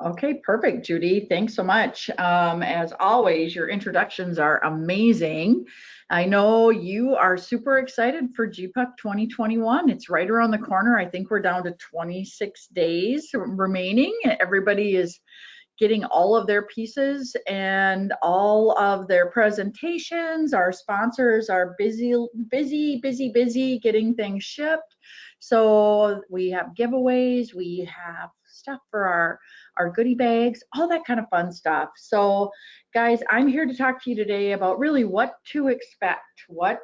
Okay, perfect, Judy. Thanks so much. As always, your introductions are amazing. I know you are super excited for GPUC 2021. It's right around the corner. I think we're down to 26 days remaining. Everybody is getting all of their pieces and all of their presentations. Our sponsors are busy getting things shipped. So we have giveaways, we have stuff for our goodie bags, all that kind of fun stuff. So guys, I'm here to talk to you today about really what to expect, what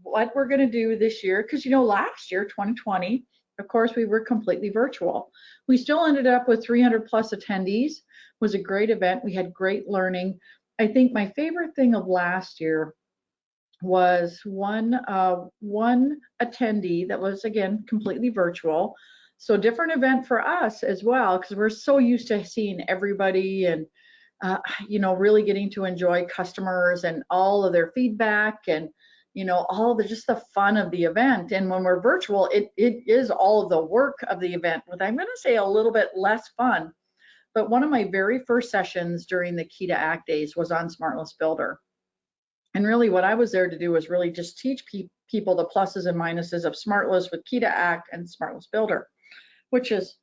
we're going to do this year, because last year 2020, of course, we were completely virtual. We still ended up with 300 plus attendees. It was a great event. We had great learning. I think my favorite thing of last year was one attendee that was, again, completely virtual. So different event for us as well, because we're so used to seeing everybody and really getting to enjoy customers and all of their feedback and all the just the fun of the event. And when we're virtual, it is all of the work of the event, with, I'm going to say, a little bit less fun. But one of my very first sessions during the K2A days was on SmartList Builder. And really what I was there to do was really just teach people the pluses and minuses of SmartList with K2A and SmartList Builder, which is,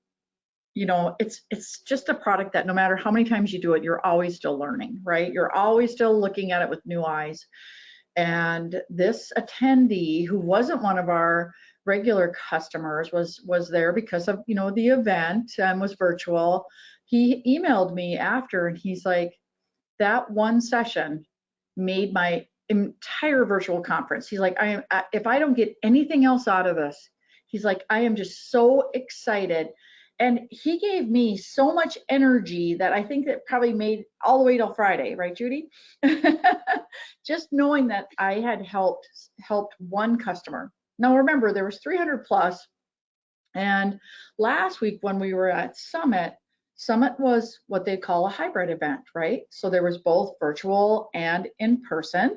it's just a product that no matter how many times you do it, you're always still learning, right? You're always still looking at it with new eyes. And this attendee, who wasn't one of our regular customers, was there because of the event and was virtual. He emailed me after and he's like, that one session made my entire virtual conference. He's like, if I don't get anything else out of this, he's like, I am just so excited. And he gave me so much energy that I think that probably made all the way till Friday, right, Judy? Just knowing that I had helped one customer. Now remember, there was 300 plus, and last week when we were at Summit was what they call a hybrid event, right? So there was both virtual and in person.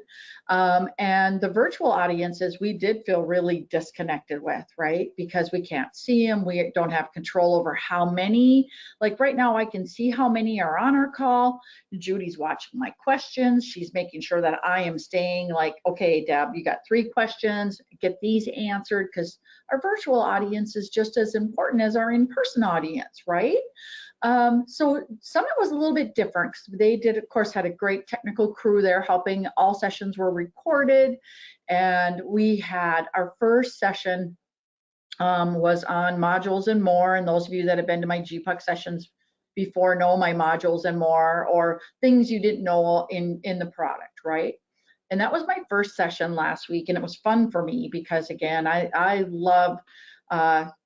And the virtual audiences, we did feel really disconnected with, right? Because we can't see them. We don't have control over how many. Like right now, I can see how many are on our call. Judy's watching my questions. She's making sure that I am staying like, okay, Deb, you got 3 questions, get these answered, because our virtual audience is just as important as our in-person audience, right? So Summit was a little bit different because they did, of course, had a great technical crew there helping. All sessions were recorded, and we had our first session was on modules and more. And those of you that have been to my GPUC sessions before know my modules and more, or things you didn't know in the product, right? And that was my first session last week, and it was fun for me because, again, I love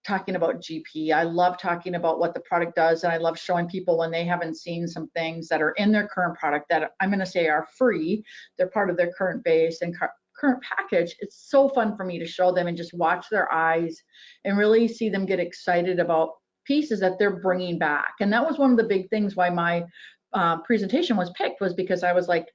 talking about GP. I love talking about what the product does, and I love showing people when they haven't seen some things that are in their current product that I'm going to say are free. They're part of their current base and current package. It's so fun for me to show them and just watch their eyes and really see them get excited about pieces that they're bringing back. And that was one of the big things why my presentation was picked, was because I was like,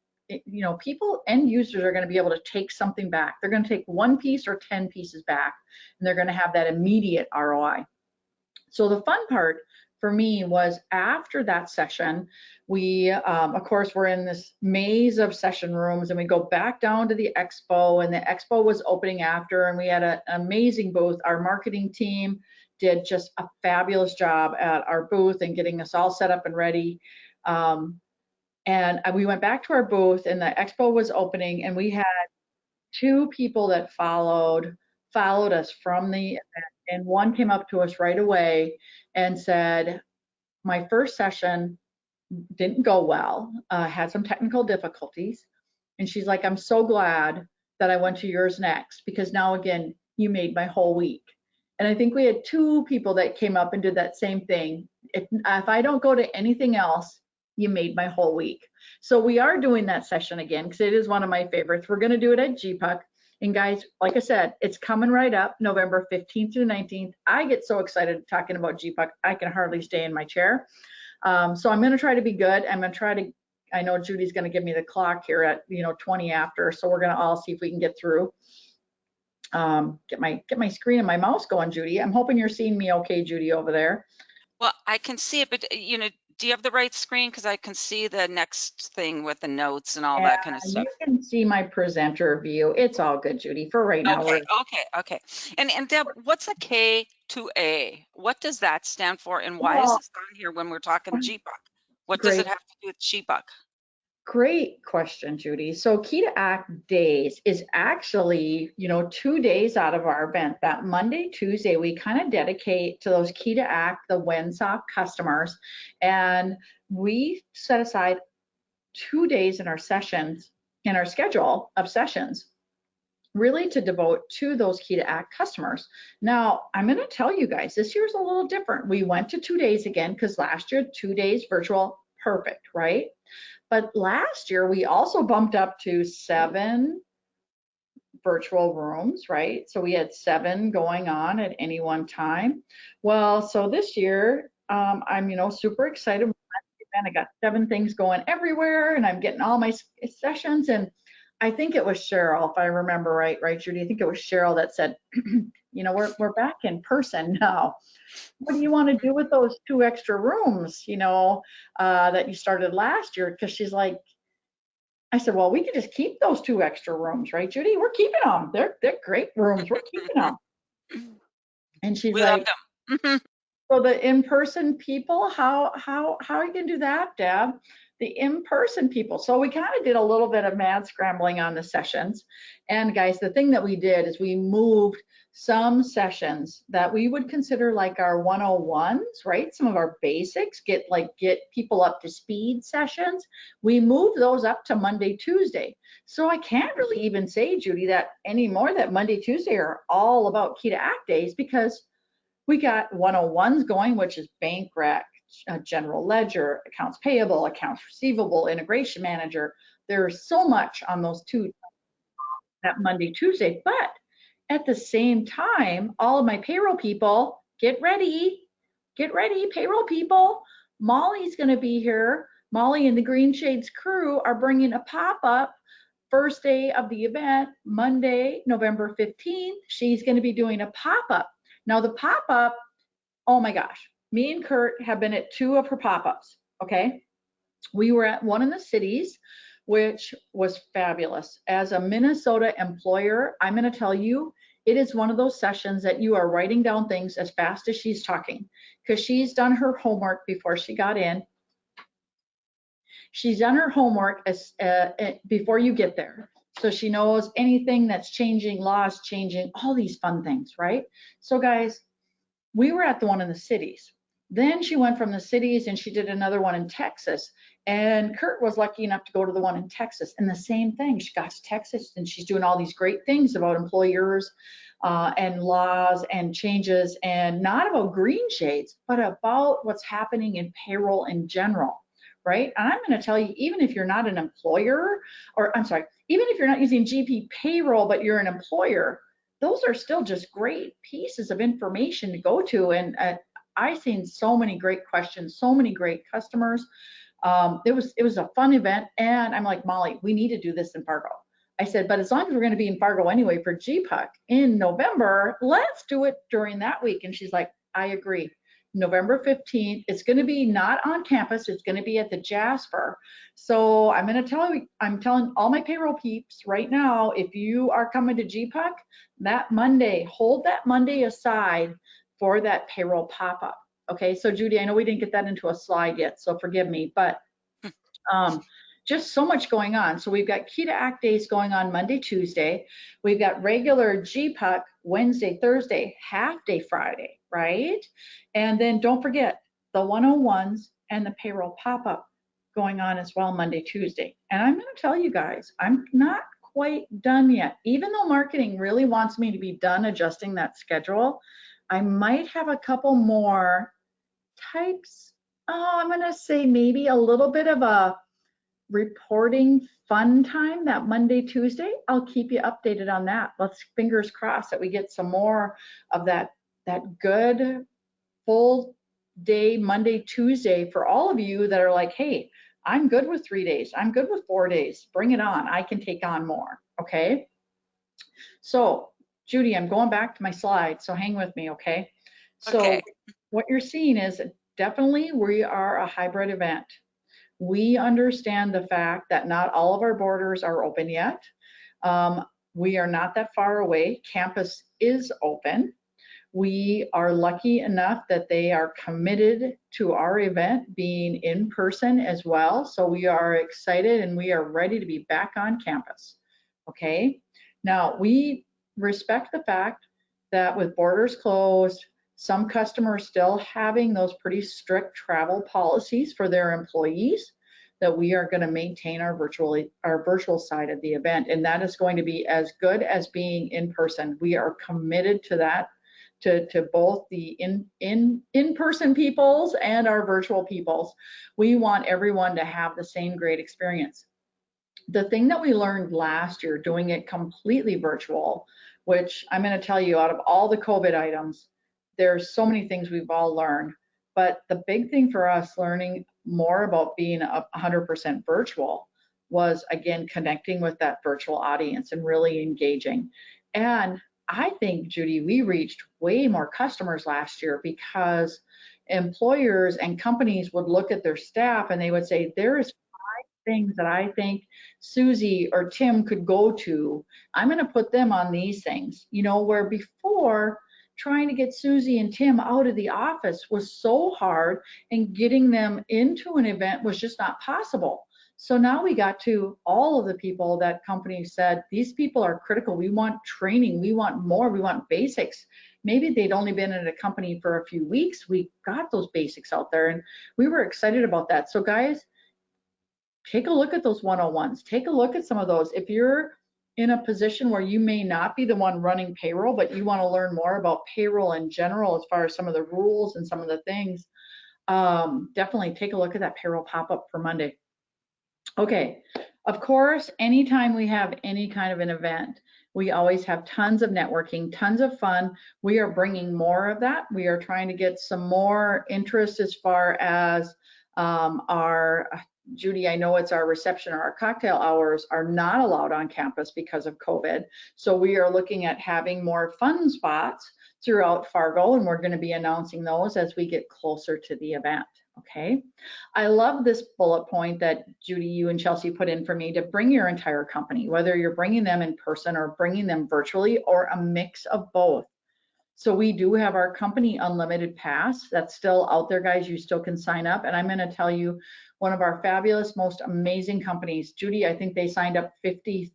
people, end users, are going to be able to take something back. They're going to take 1 piece or 10 pieces back, and they're going to have that immediate ROI. So the fun part for me was after that session, we, of course, we're in this maze of session rooms, and we go back down to the expo, and the expo was opening after, and we had an amazing booth. Our marketing team did just a fabulous job at our booth and getting us all set up and ready. And we went back to our booth, and the expo was opening, and we had 2 people that followed us from the event, and one came up to us right away and said, my first session didn't go well, had some technical difficulties, and she's like, I'm so glad that I went to yours next, because now again, you made my whole week. And I think we had 2 people that came up and did that same thing. If I don't go to anything else, you made my whole week. So we are doing that session again because it is one of my favorites. We're going to do it at GPUC. And guys, like I said, it's coming right up, November 15th through 19th. I get so excited talking about GPUC, I can hardly stay in my chair. So I'm going to try to be good. I'm going to try to, I know Judy's going to give me the clock here at 20 after. So we're going to all see if we can get through. Get my screen and my mouse going, Judy. I'm hoping you're seeing me okay, Judy, over there. Well, I can see it, but Do you have the right screen? Because I can see the next thing with the notes and all And that kind of you stuff. can see my presenter view. It's all good, Judy. For right now, Okay, we're okay. And Deb, what's a K2A? What does that stand for, and why is well, this on here when we're talking GPUC? What does it great. have to do with GPUC? Great question, Judy. So Key to Act days is actually, 2 days out of our event. That Monday, Tuesday, we kind of dedicate to those Key to Act, the WinSoft customers. And we set aside 2 days in our sessions, in our schedule of sessions, really to devote to those Key to Act customers. Now, I'm going to tell you guys, this year's a little different. We went to 2 days again because last year, 2 days virtual, perfect, right? But last year, we also bumped up to 7 virtual rooms, right? So we had 7 going on at any one time. Well, so this year, I'm, super excited. And I got 7 things going everywhere, and I'm getting all my sessions. And I think it was Cheryl, if I remember right, Judy? I think it was Cheryl that said, we're back in person now. What do you want to do with those 2 extra rooms, that you started last year? Because she's like, I said, well, we could just keep those 2 extra rooms, right, Judy? We're keeping them. They're great rooms. We're keeping them. And she's We love like, them. so the in-person people, how are you gonna do that, Deb? The in-person people. So we kind of did a little bit of mad scrambling on the sessions. And guys, the thing that we did is we moved some sessions that we would consider like our 101s, right? Some of our basics, get people up to speed sessions. We moved those up to Monday, Tuesday. So I can't really even say, Judy, that anymore that Monday, Tuesday are all about Key to Act days, because we got 101s going, which is bank rec, general ledger, accounts payable, accounts receivable, integration manager. There's so much on those 2 that Monday, Tuesday. But at the same time, all of my payroll people, get ready, payroll people. Molly's going to be here. Molly and the Green Shades crew are bringing a pop-up first day of the event, Monday, November 15th. She's going to be doing a pop-up. Now the pop-up, oh my gosh, me and Kurt have been at 2 of her pop-ups, okay? We were at one in the cities, which was fabulous. As a Minnesota employer, I'm gonna tell you, it is one of those sessions that you are writing down things as fast as she's talking, because she's done her homework before she got in. She's done her homework before you get there. So she knows anything that's changing, laws changing, all these fun things, right? So guys, we were at the one in the cities. Then she went from the cities and she did another one in Texas. And Kurt was lucky enough to go to the one in Texas. And the same thing, she got to Texas and she's doing all these great things about employers and laws and changes, and not about green shades, but about what's happening in payroll in general, right? And I'm going to tell you, even if you're not an employer, or I'm sorry, even if you're not using GP payroll, but you're an employer, those are still just great pieces of information to go to. And I've seen so many great questions, so many great customers. It was a fun event, and I'm like, Molly, we need to do this in Fargo. I said, but as long as we're going to be in Fargo anyway for GPUC in November, let's do it during that week. And she's like, I agree. November 15th. It's going to be not on campus. It's going to be at the Jasper. So I'm going to tell you, I'm telling all my payroll peeps right now, if you are coming to GPUC that Monday, hold that Monday aside for that payroll pop-up. Okay, so Judy, I know we didn't get that into a slide yet, so forgive me, but just so much going on. So we've got Key to Act days going on Monday, Tuesday. We've got regular GPUC Wednesday, Thursday, half day Friday, right? And then don't forget the 101s and the payroll pop-up going on as well Monday, Tuesday. And I'm going to tell you guys, I'm not quite done yet. Even though marketing really wants me to be done adjusting that schedule, I might have a couple more types. Oh, I'm going to say maybe a little bit of a reporting fun time that Monday, Tuesday. I'll keep you updated on that. Let's fingers crossed that we get some more of that good full day Monday, Tuesday for all of you that are like, hey, I'm good with 3 days. I'm good with 4 days. Bring it on. I can take on more. Okay. So Judy, I'm going back to my slide. So hang with me. Okay. So Okay. what you're seeing is definitely we are a hybrid event. We understand the fact that not all of our borders are open yet. Um, we are not that far away. Campus is open. We are lucky enough that they are committed to our event being in person as well. So we are excited and we are ready to be back on campus. Okay. Now we respect the fact that with borders closed, some customers still having those pretty strict travel policies for their employees, that we are going to maintain our virtual side of the event, and that is going to be as good as being in person. We are committed to that, to both the in-person peoples and our virtual peoples. We want everyone to have the same great experience. The thing that we learned last year doing it completely virtual, which I'm going to tell you, out of all the COVID items, there's so many things we've all learned, but the big thing for us learning more about being 100% virtual was, again, connecting with that virtual audience and really engaging. And I think, Judy, we reached way more customers last year because employers and companies would look at their staff and they would say, there is things that I think Susie or Tim could go to. I'm going to put them on these things, you know, where before trying to get Susie and Tim out of the office was so hard and getting them into an event was just not possible. So now we got to all of the people that companies said, these people are critical. We want training. We want more. We want basics. Maybe they'd only been in a company for a few weeks. We got those basics out there and we were excited about that. So guys, take a look at those 101s. Take a look at some of those. If you're in a position where you may not be the one running payroll, but you want to learn more about payroll in general as far as some of the rules and some of the things, definitely take a look at that payroll pop-up for Monday. Okay, of course, anytime we have any kind of an event, we always have tons of networking, tons of fun. We are bringing more of that. We are trying to get some more interest as far as our, Judy, I know it's our reception or our cocktail hours are not allowed on campus because of COVID. So we are looking at having more fun spots throughout Fargo, and we're going to be announcing those as we get closer to the event. Okay, I love this bullet point that Judy, you and Chelsea put in for me, to bring your entire company, whether you're bringing them in person or bringing them virtually or a mix of both. So we do have our company unlimited pass that's still out there, guys. You still can sign up. And I'm going to tell you, one of our fabulous, most amazing companies, Judy, I think they signed up 53.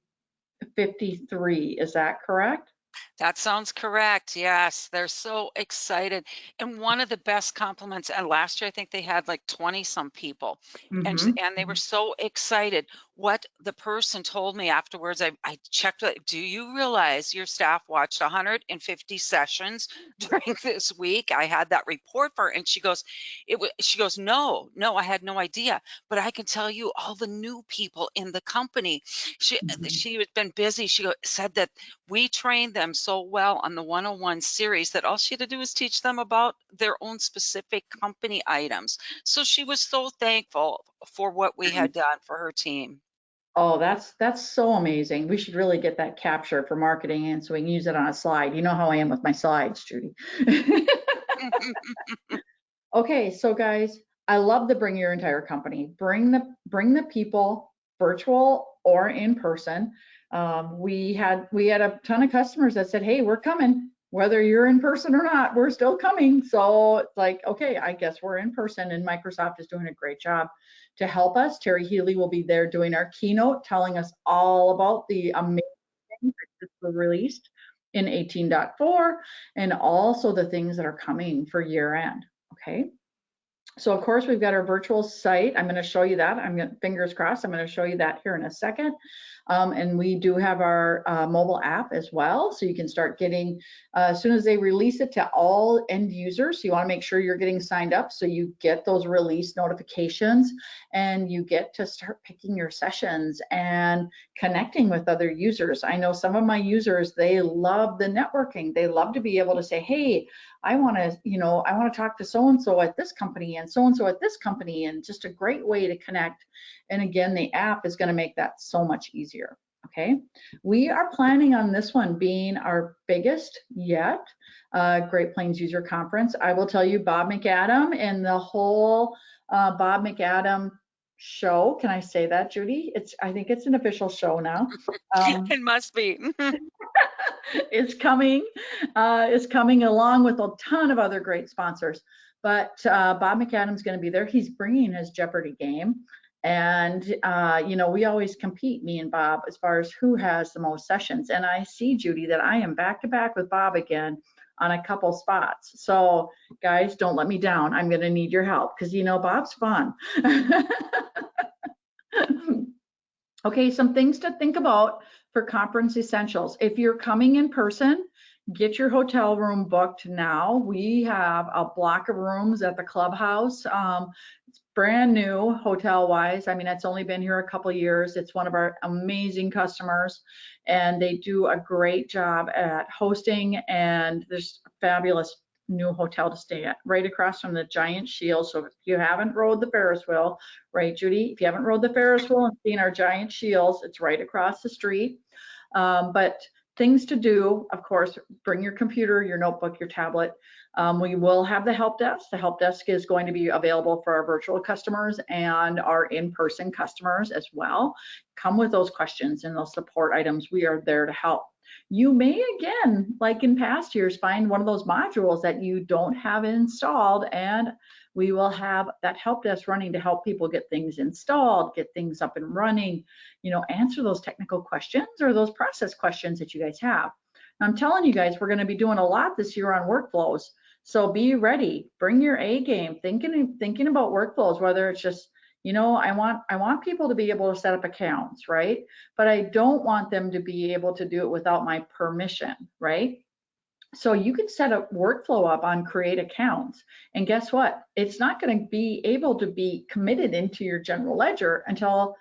Is that correct? That sounds correct. Yes, they're so excited. And one of the best compliments, and last year I think they had like 20 some people, Mm-hmm. and they were so excited. What the person told me afterwards, I checked, do you realize your staff watched 150 sessions during this week? I had that report for her, and she goes, she goes, no, I had no idea, but I can tell you all the new people in the company. She had been busy. Said that we trained them so well on the 101 series that all she had to do was teach them about their own specific company items. So she was so thankful for what we had done for her team. Oh, that's so amazing. We should really get that captured for marketing and so we can use it on a slide. You know how I am with my slides, Judy. Okay, so guys, I love to bring your entire company. Bring the people, virtual or in person. We had a ton of customers that said, "Hey, we're coming, whether you're in person or not. We're still coming." So it's like, okay, I guess we're in person, and Microsoft is doing a great job to help us. Terry Healy will be there doing our keynote, telling us all about the amazing things that just were released in 18.4 and also the things that are coming for year end. Okay. So of course we've got our virtual site. I'm going to show you that. Fingers crossed. I'm going to show you that here in a second. And we do have our mobile app as well. So you can start getting, as soon as they release it to all end users, you want to make sure you're getting signed up so you get those release notifications and you get to start picking your sessions and connecting with other users. I know some of my users, they love the networking. They love to be able to say, hey, I want to talk to so-and-so at this company and so-and-so at this company, and just a great way to connect. And again, the app is going to make that so much easier. Okay, we are planning on this one being our biggest yet, Great Plains User Conference. I will tell you, Bob McAdam and the whole Bob McAdam show. Can I say that, Judy? I think it's an official show now. It must be. Is coming, along with a ton of other great sponsors. But Bob McAdam's going to be there. He's bringing his Jeopardy game. And, you know, we always compete, me and Bob, as far as who has the most sessions. And I see, Judy, that I am back to back with Bob again on a couple spots. So guys, don't let me down. I'm going to need your help because, you know, Bob's fun. Okay, some things to think about for conference essentials. If you're coming in person, get your hotel room booked now. We have a block of rooms at the clubhouse. It's brand new hotel wise. I mean, it's only been here a couple years. It's one of our amazing customers and they do a great job at hosting, and there's a fabulous new hotel to stay at right across from the giant shield. So if you haven't rode the Ferris wheel, right, Judy? If you haven't rode the Ferris wheel and seen our giant shields, it's right across the street. But things to do, of course, bring your computer, your notebook, your tablet. We will have the help desk. The help desk is going to be available for our virtual customers and our in-person customers as well. Come with those questions and those support items. We are there to help. You may, again, like in past years, find one of those modules that you don't have installed, and we will have that help desk running to help people get things installed, get things up and running, you know, answer those technical questions or those process questions that you guys have. I'm telling you guys, we're going to be doing a lot this year on workflows. So be ready, bring your A game, thinking about workflows, whether it's just, you know, I want people to be able to set up accounts, right? But I don't want them to be able to do it without my permission, right? So you can set a workflow up on create accounts, and guess what? It's not going to be able to be committed into your general ledger until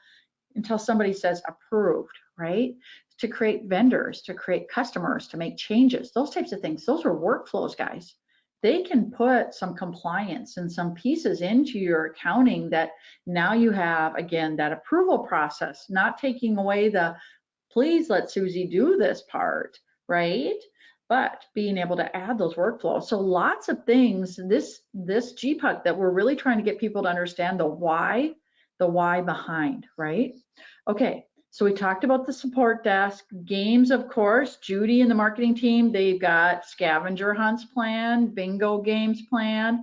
somebody says approved, right? To create vendors, to create customers, to make changes, those types of things. Those are workflows, guys. They can put some compliance and some pieces into your accounting that now you have, again, that approval process, not taking away the, please let Susie do this part, right? But being able to add those workflows. So lots of things, this GPUC that we're really trying to get people to understand the why behind, right? Okay, so we talked about the support desk, games, of course. Judy and the marketing team, they've got scavenger hunts planned, bingo games planned.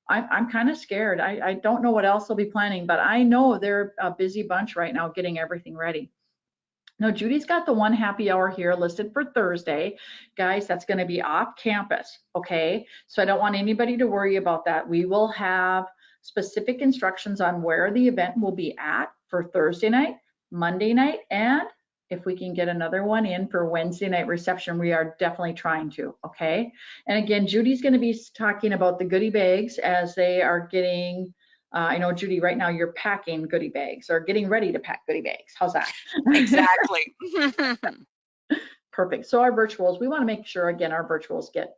I'm kind of scared. I don't know what else they'll be planning, but I know they're a busy bunch right now getting everything ready. Now, Judy's got the one happy hour here listed for Thursday. Guys, that's going to be off campus, okay? So I don't want anybody to worry about that. We will have specific instructions on where the event will be at for Thursday night, Monday night, and if we can get another one in for Wednesday night reception, we are definitely trying to, okay? And again, Judy's going to be talking about the goodie bags as they are getting, I know, Judy, right now you're packing goodie bags or getting ready to pack goodie bags. How's that? Exactly. Perfect. So our virtuals, we want to make sure, again, our virtuals get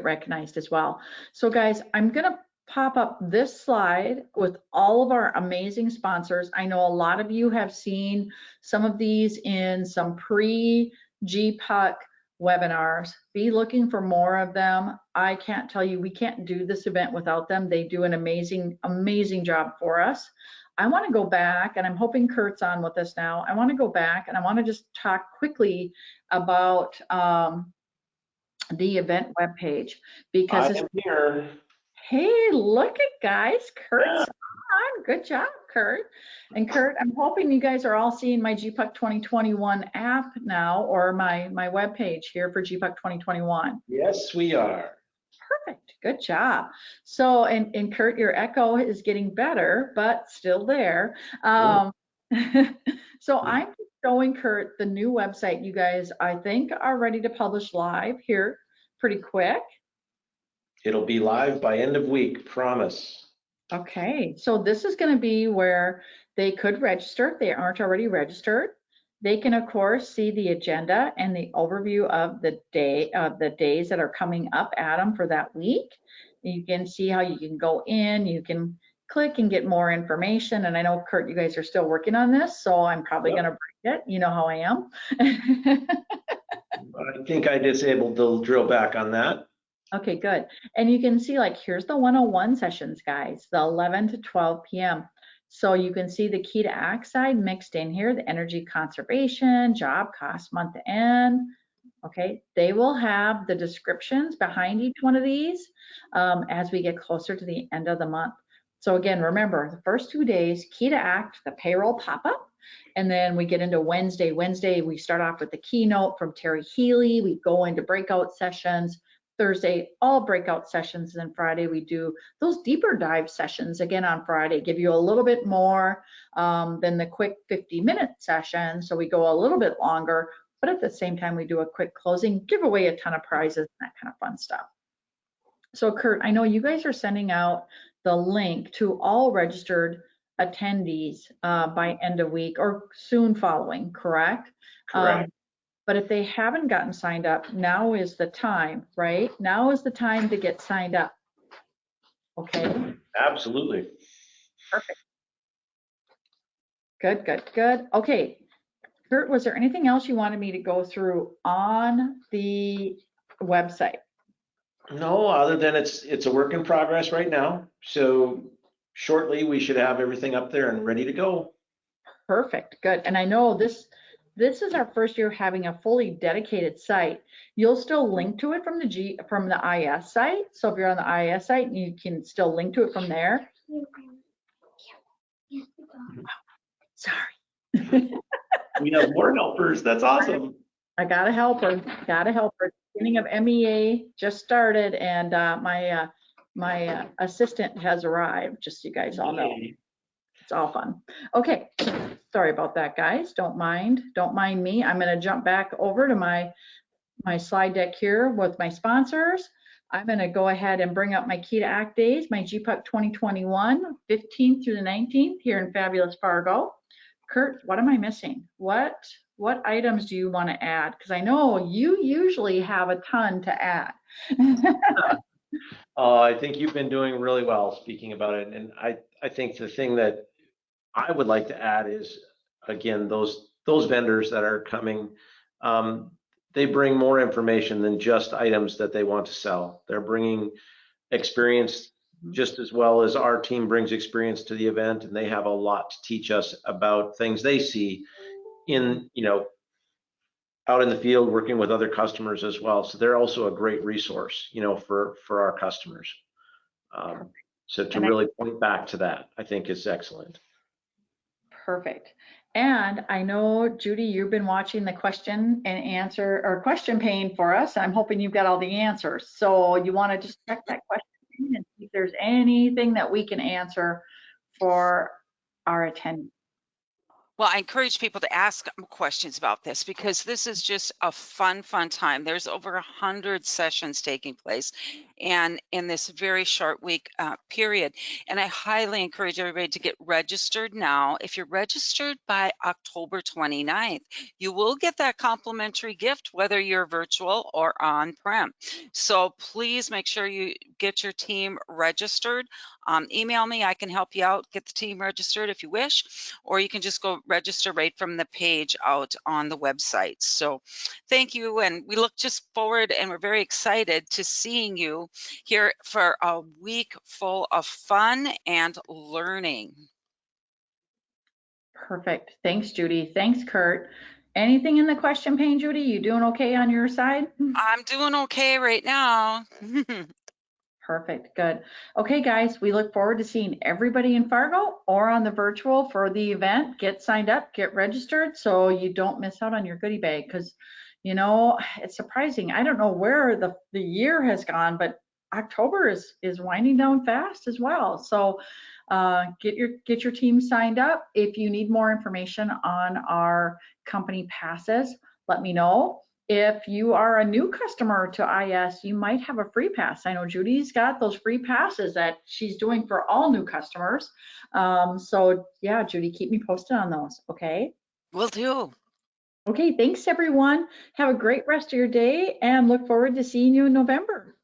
recognized as well. So guys, I'm going to pop up this slide with all of our amazing sponsors. I know a lot of you have seen some of these in some pre-GPUC webinars. Be looking for more of them. I can't tell you, we can't do this event without them. They do an amazing, amazing job for us. I want to go back, and I'm hoping Kurt's on with us now. I want to go back and I want to just talk quickly about the event webpage, because I am here. Hey, look at guys, Kurt's on. Good job, Kurt. And Kurt, I'm hoping you guys are all seeing my GPUC 2021 app now, or my webpage here for GPUC 2021. Yes, we are. Perfect. Good job. So, and Kurt, your echo is getting better, but still there. So I'm showing Kurt the new website. You guys, I think, are ready to publish live here pretty quick. It'll be live by end of week, promise. Okay, so this is going to be where they could register if they aren't already registered. They can, of course, see the agenda and the overview of the days that are coming up at them for that week. You can see how you can go in, you can click and get more information. And I know, Kurt, you guys are still working on this, so I'm probably Yep. going to break it. You know how I am. I think I disabled the drill back on that. Okay, good. And you can see, like, here's the 101 sessions, guys, the 11 to 12 p.m. So you can see the K2A side mixed in here, the energy conservation, job cost month end. Okay, they will have the descriptions behind each one of these as we get closer to the end of the month. So again, remember, the first 2 days, K2A, the payroll pop-up, and then we get into Wednesday. Wednesday, we start off with the keynote from Terry Healy. We go into breakout sessions. Thursday, all breakout sessions. And then Friday, we do those deeper dive sessions again on Friday, give you a little bit more than the quick 50-minute session. So we go a little bit longer, but at the same time, we do a quick closing, give away a ton of prizes, that kind of fun stuff. So Kurt, I know you guys are sending out the link to all registered attendees by end of week or soon following, correct? Correct. But if they haven't gotten signed up, now is the time, right? Now is the time to get signed up. Okay. Absolutely. Perfect. Good, good, good. Okay. Kurt, was there anything else you wanted me to go through on the website? No, other than it's a work in progress right now. So shortly we should have everything up there and ready to go. Perfect, good. And I know this is our first year having a fully dedicated site. You'll still link to it from the IS site. So if you're on the IS site, you can still link to it from there. Sorry. We have more helpers. That's awesome. I got a helper. Got a helper. Beginning of MEA just started, and my assistant has arrived. Just so you guys all know. It's all fun. Okay, sorry about that, guys. Don't mind me. I'm going to jump back over to my slide deck here with my sponsors. I'm going to go ahead and bring up my K2A days, my GPUC 2021, 15th through the 19th here in fabulous Fargo. Kurt, what am I missing? What items do you want to add? Because I know you usually have a ton to add. I think you've been doing really well speaking about it. And I think the thing that I would like to add is, again, those vendors that are coming, they bring more information than just items that they want to sell. They're bringing experience just as well as our team brings experience to the event, and they have a lot to teach us about things they see in, out in the field working with other customers as well. So they're also a great resource, for our customers. So to really point back to that, I think is excellent. Perfect. And I know, Judy, you've been watching the question and answer or question pane for us. I'm hoping you've got all the answers. So you want to just check that question and see if there's anything that we can answer for our attendees. Well, I encourage people to ask questions about this because this is just a fun time. There's over 100 sessions taking place and in this very short week period. And I highly encourage everybody to get registered now. If you're registered by October 29th, you will get that complimentary gift, whether you're virtual or on-prem. So please make sure you get your team registered. Email me, I can help you out, get the team registered if you wish, or you can just go register right from the page out on the website. So thank you, and we look just forward and we're very excited to seeing you here for a week full of fun and learning. Perfect. Thanks, Judy. Thanks, Kurt. Anything in the question pane, Judy? You doing okay on your side? I'm doing okay right now. Perfect, good. Okay, guys, we look forward to seeing everybody in Fargo or on the virtual for the event. Get signed up, get registered so you don't miss out on your goodie bag because, it's surprising. I don't know where the year has gone, but October is winding down fast as well. So get your team signed up. If you need more information on our company passes, let me know. If you are a new customer to IS, you might have a free pass. I know Judy's got those free passes that she's doing for all new customers. So yeah, Judy, keep me posted on those, okay? Will do. Okay, thanks everyone. Have a great rest of your day and look forward to seeing you in November.